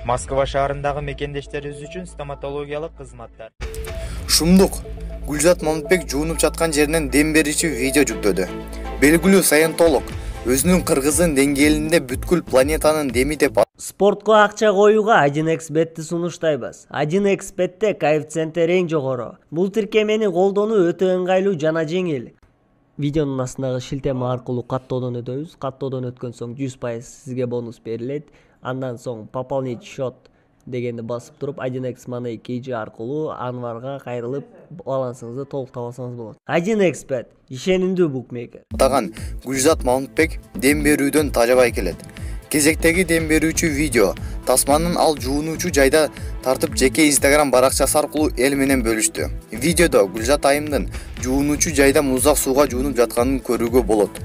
Москва шаарындагы мекендештерибиз үчүн стоматологиялык кызматтар. Шумдук Гүлзат Мамытбек жуунуп жаткан жеринен дем берүүчү видео жүктөдү. Белгилүү саентолог өзүнүн кыргыздын деңгээлинде бүткүл планетанын деми деп Спортко акча коюуга 1xbetти сунуштайбыз. 1xbetте коэффициенттер эң жогору. Бул тиркемени колдонуу өтө ыңгайлуу жана жеңил. Видеонун астындагы шилтеме аркылуу каттоодон өтөбүз. Каттоодон өткөн соң 100% сизге бонус берилет. Андан соң пополнить счет дегенди басып туруп 1x Money KG аркылуу анварга кайрылып балансыңызды толуктап алсаңыз болот. 1xbet ишенимдүү букмекер. Атаган Гүлзат Мамытбек дем берүүдөн тажабай келет. Кезектеги дем берүүчү видео тасманын ал жуунуучу жайда тартып жеке Instagram баракчасы аркылуу эл менен бөлүштү. Видеодо Гүлзат айымдын жуунуучу жайда муздак сууга жуунуп жатканын көрүүгө болот.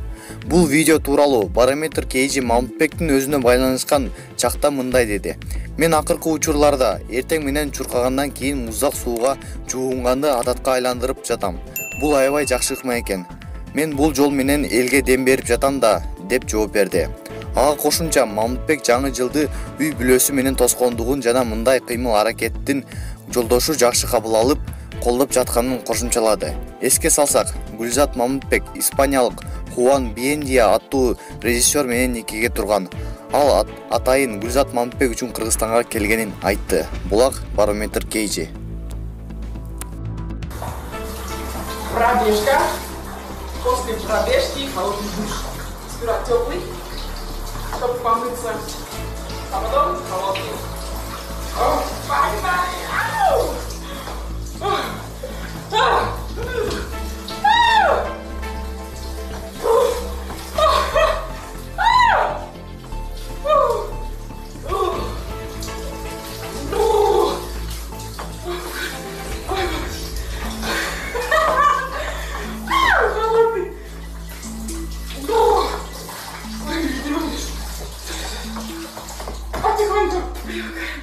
Бул видео тууралуу Барометр KG Мамытбектин өзүнө байланышкан чакта мындай деди. Мен акыркы учурларда эртең менен чуркагандан кийин муздак сууга жуунганды адатка айландырып жатам. Бул аябай жакшы ыкма экен. Мен бул жол менен элге дем берип жатам да, деп жооп берди. Ага кошумча Мамытбек жаңы жылды үй бүлөсү менен тоскондугун жана мындай кыймыл аракеттин жолдошу жакшы кабыл алып, колдоп жатканын кошумчалады. Эске салсак, Гүлзат Мамытбек испаниялык Хуан Биендия аттуу режиссер менен никеге турган. Ал атайын Гүлзат Мамытбек үчүн Кыргызстанга келгенин айтты. Булак Барометр KG. Пробежка. После пробежки холодный душ. Сперва теплый, чтобы помыться, а потом холодный. О, погнали! Ау! Потихоньку привыкаем.